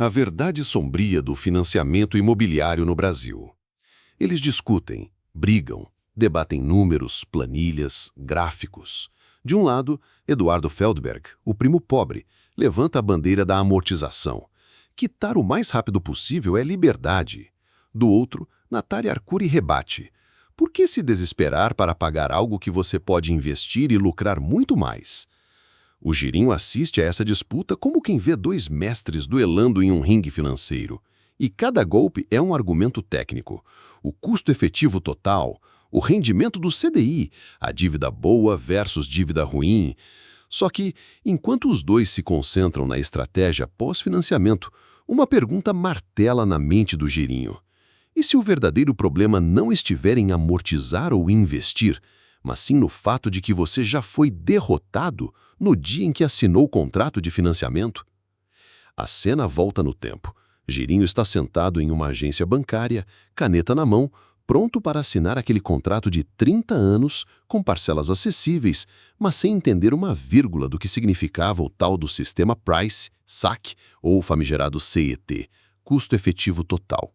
A verdade sombria do financiamento imobiliário no Brasil. Eles discutem, brigam, debatem números, planilhas, gráficos. De um lado, Eduardo Feldberg, o primo pobre, levanta a bandeira da amortização. Quitar o mais rápido possível é liberdade. Do outro, Natália Arcuri rebate. Por que se desesperar para pagar algo que você pode investir e lucrar muito mais? O Girinho assiste a essa disputa como quem vê dois mestres duelando em um ringue financeiro. E cada golpe é um argumento técnico. O custo efetivo total, o rendimento do CDI, a dívida boa versus dívida ruim. Só que, enquanto os dois se concentram na estratégia pós-financiamento, uma pergunta martela na mente do Girinho. E se o verdadeiro problema não estiver em amortizar ou investir, mas sim no fato de que você já foi derrotado no dia em que assinou o contrato de financiamento? A cena volta no tempo. Girinho está sentado em uma agência bancária, caneta na mão, pronto para assinar aquele contrato de 30 anos, com parcelas acessíveis, mas sem entender uma vírgula do que significava o tal do sistema Price, SAC, ou o famigerado CET, custo efetivo total.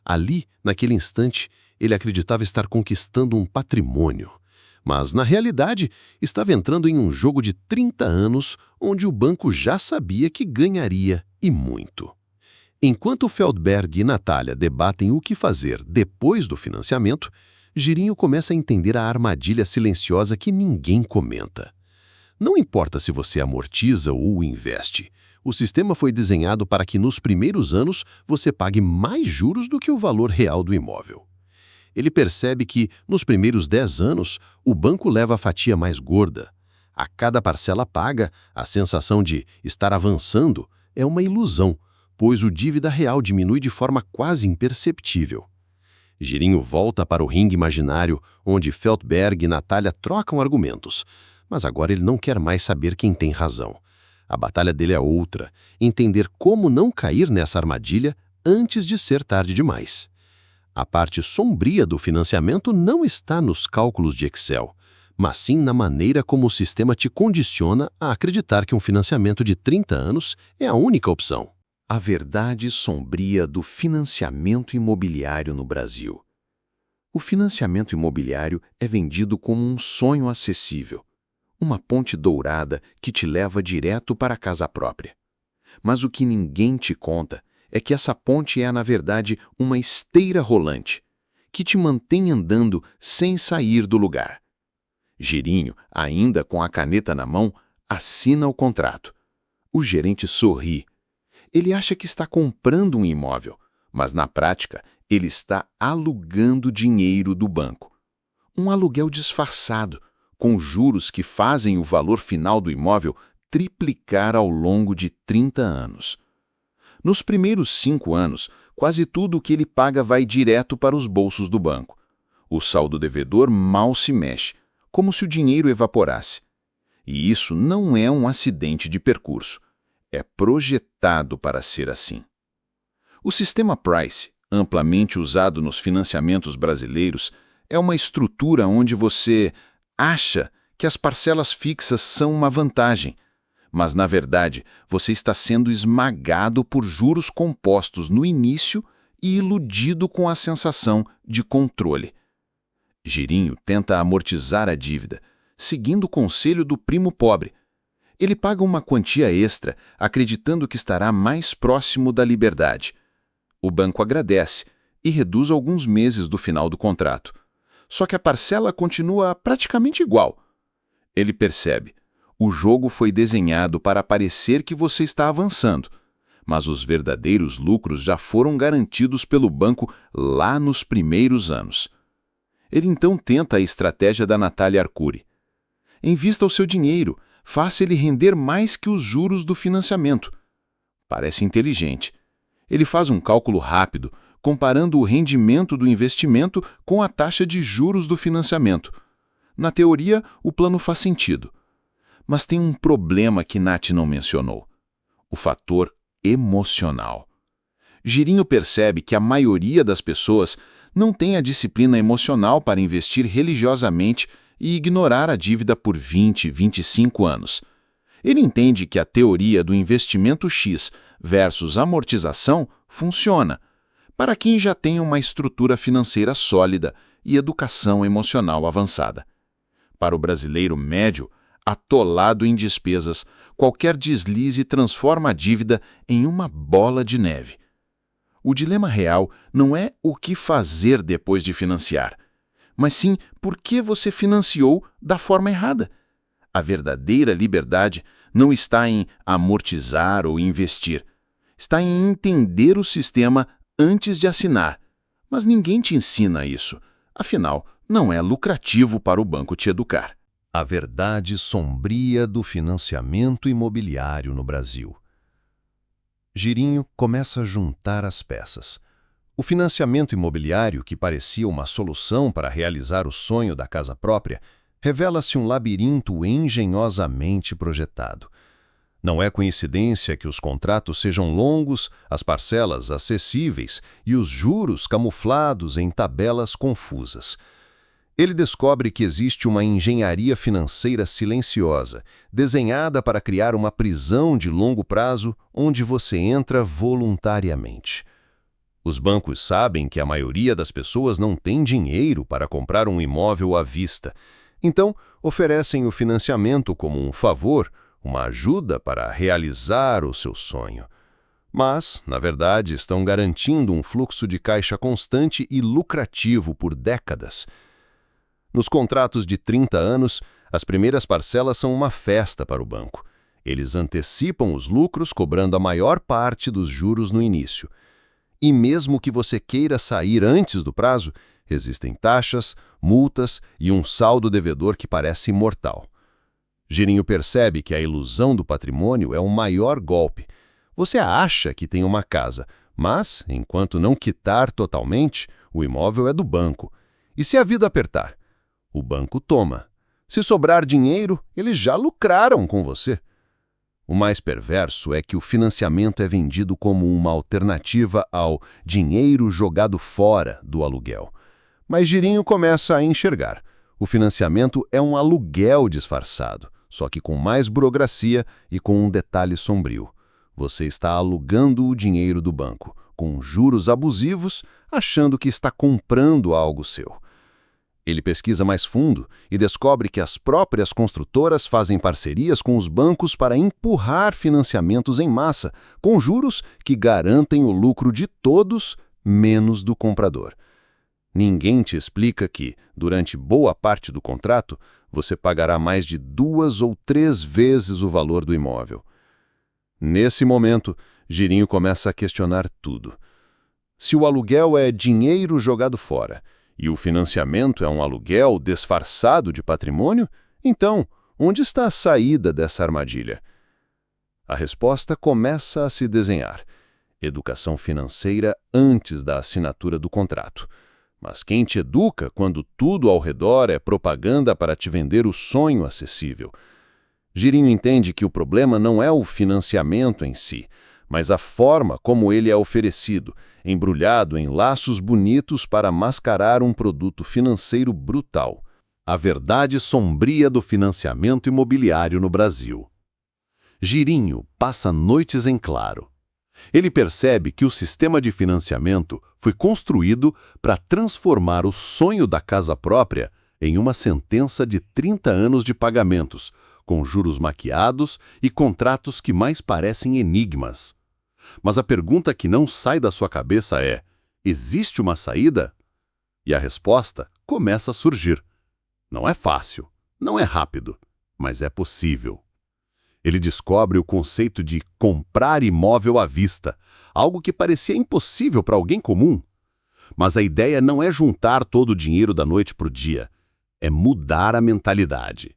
Ali, naquele instante, ele acreditava estar conquistando um patrimônio. Mas, na realidade, estava entrando em um jogo de 30 anos onde o banco já sabia que ganharia, e muito. Enquanto Feldberg e Natália debatem o que fazer depois do financiamento, Girinho começa a entender a armadilha silenciosa que ninguém comenta. Não importa se você amortiza ou investe, o sistema foi desenhado para que nos primeiros anos você pague mais juros do que o valor real do imóvel. Ele percebe que, nos primeiros 10 anos, o banco leva a fatia mais gorda. A cada parcela paga, a sensação de estar avançando é uma ilusão, pois o dívida real diminui de forma quase imperceptível. Girinho volta para o ringue imaginário, onde Feldberg e Natália trocam argumentos, mas agora ele não quer mais saber quem tem razão. A batalha dele é outra, entender como não cair nessa armadilha antes de ser tarde demais. A parte sombria do financiamento não está nos cálculos de Excel, mas sim na maneira como o sistema te condiciona a acreditar que um financiamento de 30 anos é a única opção. A verdade sombria do financiamento imobiliário no Brasil. O financiamento imobiliário é vendido como um sonho acessível, uma ponte dourada que te leva direto para a casa própria. Mas o que ninguém te conta é que essa ponte é, na verdade, uma esteira rolante, que te mantém andando sem sair do lugar. Girinho, ainda com a caneta na mão, assina o contrato. O gerente sorri. Ele acha que está comprando um imóvel, mas na prática ele está alugando dinheiro do banco. Um aluguel disfarçado, com juros que fazem o valor final do imóvel triplicar ao longo de 30 anos. Nos primeiros 5 anos, quase tudo o que ele paga vai direto para os bolsos do banco. O saldo devedor mal se mexe, como se o dinheiro evaporasse. E isso não é um acidente de percurso. É projetado para ser assim. O sistema Price, amplamente usado nos financiamentos brasileiros, é uma estrutura onde você acha que as parcelas fixas são uma vantagem, mas, na verdade, você está sendo esmagado por juros compostos no início e iludido com a sensação de controle. Girinho tenta amortizar a dívida, seguindo o conselho do primo pobre. Ele paga uma quantia extra, acreditando que estará mais próximo da liberdade. O banco agradece e reduz alguns meses do final do contrato. Só que a parcela continua praticamente igual. Ele percebe. O jogo foi desenhado para parecer que você está avançando, mas os verdadeiros lucros já foram garantidos pelo banco lá nos primeiros anos. Ele então tenta a estratégia da Natália Arcuri. Invista o seu dinheiro, faça ele render mais que os juros do financiamento. Parece inteligente. Ele faz um cálculo rápido, comparando o rendimento do investimento com a taxa de juros do financiamento. Na teoria, o plano faz sentido. Mas tem um problema que Nath não mencionou: o fator emocional. Girinho percebe que a maioria das pessoas não tem a disciplina emocional para investir religiosamente e ignorar a dívida por 20, 25 anos. Ele entende que a teoria do investimento X versus amortização funciona para quem já tem uma estrutura financeira sólida e educação emocional avançada. Para o brasileiro médio, atolado em despesas, qualquer deslize transforma a dívida em uma bola de neve. O dilema real não é o que fazer depois de financiar, mas sim por que você financiou da forma errada. A verdadeira liberdade não está em amortizar ou investir. Está em entender o sistema antes de assinar. Mas ninguém te ensina isso. Afinal, não é lucrativo para o banco te educar. A verdade sombria do financiamento imobiliário no Brasil. Girinho começa a juntar as peças. O financiamento imobiliário, que parecia uma solução para realizar o sonho da casa própria, revela-se um labirinto engenhosamente projetado. Não é coincidência que os contratos sejam longos, as parcelas acessíveis e os juros camuflados em tabelas confusas. Ele descobre que existe uma engenharia financeira silenciosa, desenhada para criar uma prisão de longo prazo onde você entra voluntariamente. Os bancos sabem que a maioria das pessoas não tem dinheiro para comprar um imóvel à vista, então oferecem o financiamento como um favor, uma ajuda para realizar o seu sonho. Mas, na verdade, estão garantindo um fluxo de caixa constante e lucrativo por décadas. Nos contratos de 30 anos, as primeiras parcelas são uma festa para o banco. Eles antecipam os lucros, cobrando a maior parte dos juros no início. E mesmo que você queira sair antes do prazo, existem taxas, multas e um saldo devedor que parece imortal. Girinho percebe que a ilusão do patrimônio é o maior golpe. Você acha que tem uma casa, mas, enquanto não quitar totalmente, o imóvel é do banco. E se a vida apertar? O banco toma. Se sobrar dinheiro, eles já lucraram com você. O mais perverso é que o financiamento é vendido como uma alternativa ao dinheiro jogado fora do aluguel. Mas Girinho começa a enxergar. O financiamento é um aluguel disfarçado, só que com mais burocracia e com um detalhe sombrio. Você está alugando o dinheiro do banco, com juros abusivos, achando que está comprando algo seu. Ele pesquisa mais fundo e descobre que as próprias construtoras fazem parcerias com os bancos para empurrar financiamentos em massa, com juros que garantem o lucro de todos, menos do comprador. Ninguém te explica que, durante boa parte do contrato, você pagará mais de 2 ou 3 vezes o valor do imóvel. Nesse momento, Girinho começa a questionar tudo. Se o aluguel é dinheiro jogado fora e o financiamento é um aluguel disfarçado de patrimônio, então, onde está a saída dessa armadilha? A resposta começa a se desenhar. Educação financeira antes da assinatura do contrato. Mas quem te educa quando tudo ao redor é propaganda para te vender o sonho acessível? Girinho entende que o problema não é o financiamento em si, mas a forma como ele é oferecido, embrulhado em laços bonitos para mascarar um produto financeiro brutal. A verdade sombria do financiamento imobiliário no Brasil. Girinho passa noites em claro. Ele percebe que o sistema de financiamento foi construído para transformar o sonho da casa própria em uma sentença de 30 anos de pagamentos, com juros maquiados e contratos que mais parecem enigmas. Mas a pergunta que não sai da sua cabeça é: existe uma saída? E a resposta começa a surgir. Não é fácil, não é rápido, mas é possível. Ele descobre o conceito de comprar imóvel à vista, algo que parecia impossível para alguém comum. Mas a ideia não é juntar todo o dinheiro da noite para o dia, é mudar a mentalidade.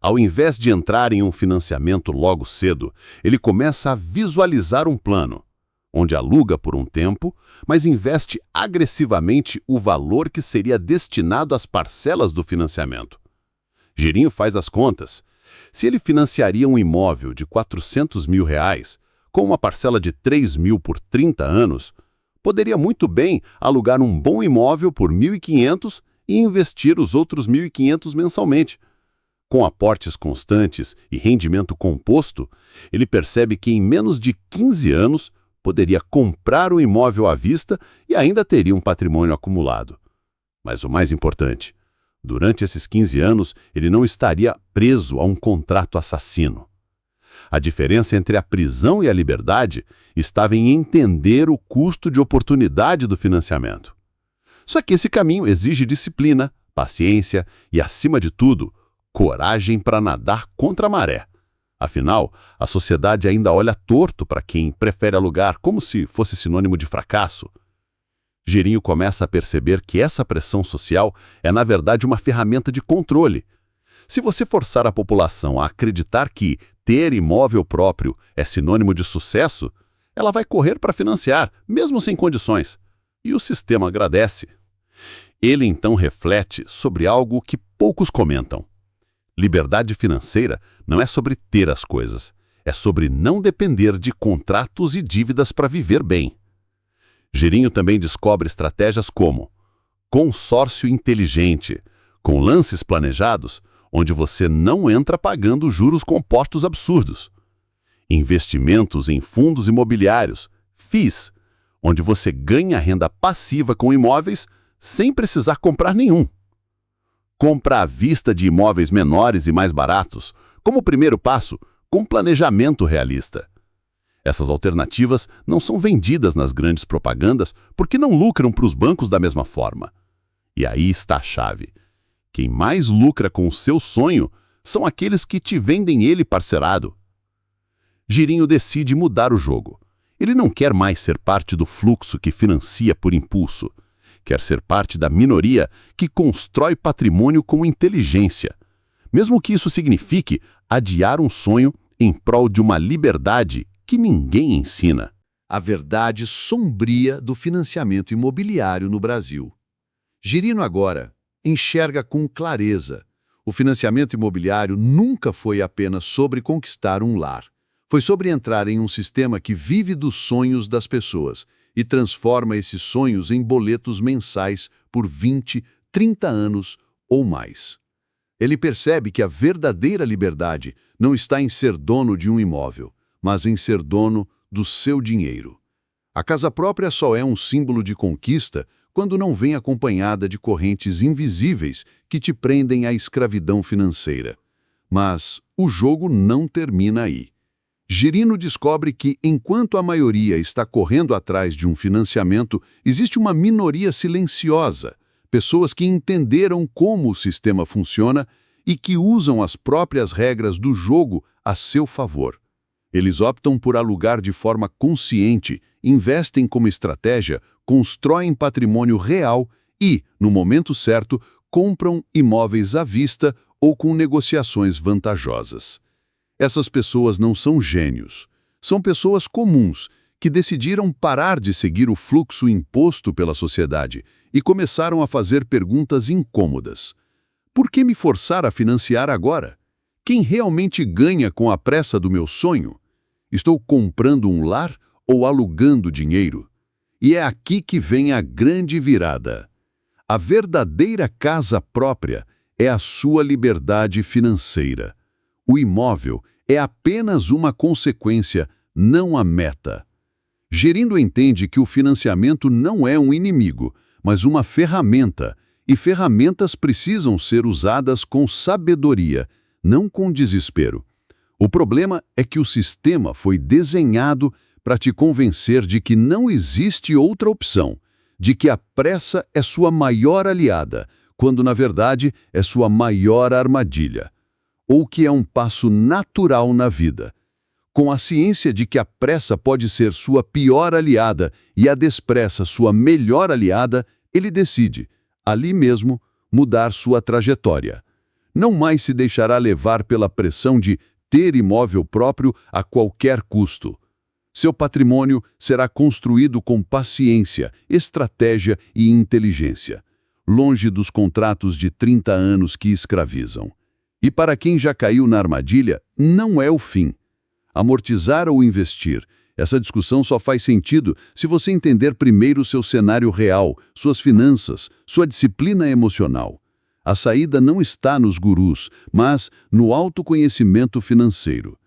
Ao invés de entrar em um financiamento logo cedo, ele começa a visualizar um plano, onde aluga por um tempo, mas investe agressivamente o valor que seria destinado às parcelas do financiamento. Girinho faz as contas. Se ele financiaria um imóvel de R$ 400 mil, com uma parcela de 3 mil por 30 anos, poderia muito bem alugar um bom imóvel por 1.500 e investir os outros 1.500 mensalmente. Com aportes constantes e rendimento composto, ele percebe que em menos de 15 anos poderia comprar um imóvel à vista e ainda teria um patrimônio acumulado. Mas o mais importante, durante esses 15 anos, ele não estaria preso a um contrato assassino. A diferença entre a prisão e a liberdade estava em entender o custo de oportunidade do financiamento. Só que esse caminho exige disciplina, paciência e, acima de tudo, coragem para nadar contra a maré. Afinal, a sociedade ainda olha torto para quem prefere alugar como se fosse sinônimo de fracasso. Girinho começa a perceber que essa pressão social é, na verdade, uma ferramenta de controle. Se você forçar a população a acreditar que ter imóvel próprio é sinônimo de sucesso, ela vai correr para financiar, mesmo sem condições. E o sistema agradece. Ele então reflete sobre algo que poucos comentam. Liberdade financeira não é sobre ter as coisas, é sobre não depender de contratos e dívidas para viver bem. Girinho também descobre estratégias como consórcio inteligente, com lances planejados, onde você não entra pagando juros compostos absurdos. Investimentos em fundos imobiliários, FIIs, onde você ganha renda passiva com imóveis sem precisar comprar nenhum. Compra à vista de imóveis menores e mais baratos, como primeiro passo, com planejamento realista. Essas alternativas não são vendidas nas grandes propagandas porque não lucram para os bancos da mesma forma. E aí está a chave. Quem mais lucra com o seu sonho são aqueles que te vendem ele parcelado. Girinho decide mudar o jogo. Ele não quer mais ser parte do fluxo que financia por impulso. Quer ser parte da minoria que constrói patrimônio com inteligência, mesmo que isso signifique adiar um sonho em prol de uma liberdade que ninguém ensina. A verdade sombria do financiamento imobiliário no Brasil. Girinho agora enxerga com clareza. O financiamento imobiliário nunca foi apenas sobre conquistar um lar. Foi sobre entrar em um sistema que vive dos sonhos das pessoas e transforma esses sonhos em boletos mensais por 20, 30 anos ou mais. Ele percebe que a verdadeira liberdade não está em ser dono de um imóvel, mas em ser dono do seu dinheiro. A casa própria só é um símbolo de conquista quando não vem acompanhada de correntes invisíveis que te prendem à escravidão financeira. Mas o jogo não termina aí. Girinho descobre que, enquanto a maioria está correndo atrás de um financiamento, existe uma minoria silenciosa, pessoas que entenderam como o sistema funciona e que usam as próprias regras do jogo a seu favor. Eles optam por alugar de forma consciente, investem como estratégia, constroem patrimônio real e, no momento certo, compram imóveis à vista ou com negociações vantajosas. Essas pessoas não são gênios. São pessoas comuns que decidiram parar de seguir o fluxo imposto pela sociedade e começaram a fazer perguntas incômodas. Por que me forçar a financiar agora? Quem realmente ganha com a pressa do meu sonho? Estou comprando um lar ou alugando dinheiro? E é aqui que vem a grande virada. A verdadeira casa própria é a sua liberdade financeira. O imóvel é apenas uma consequência, não a meta. Girinho entende que o financiamento não é um inimigo, mas uma ferramenta, e ferramentas precisam ser usadas com sabedoria, não com desespero. O problema é que o sistema foi desenhado para te convencer de que não existe outra opção, de que a pressa é sua maior aliada, quando na verdade é sua maior armadilha. Ou que é um passo natural na vida. Com a ciência de que a pressa pode ser sua pior aliada e a despressa sua melhor aliada, ele decide, ali mesmo, mudar sua trajetória. Não mais se deixará levar pela pressão de ter imóvel próprio a qualquer custo. Seu patrimônio será construído com paciência, estratégia e inteligência, longe dos contratos de 30 anos que escravizam. E para quem já caiu na armadilha, não é o fim. Amortizar ou investir? Essa discussão só faz sentido se você entender primeiro seu cenário real, suas finanças, sua disciplina emocional. A saída não está nos gurus, mas no autoconhecimento financeiro.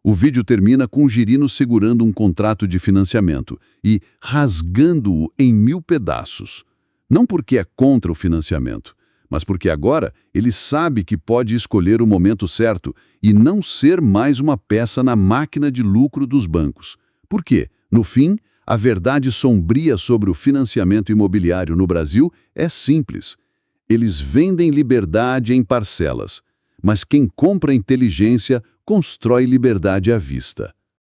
O vídeo termina com Girino segurando um contrato de financiamento e rasgando-o em 1000 pedaços. Não porque é contra o financiamento, mas porque agora ele sabe que pode escolher o momento certo e não ser mais uma peça na máquina de lucro dos bancos. Por quê? No fim, a verdade sombria sobre o financiamento imobiliário no Brasil é simples. Eles vendem liberdade em parcelas, mas quem compra inteligência constrói liberdade à vista.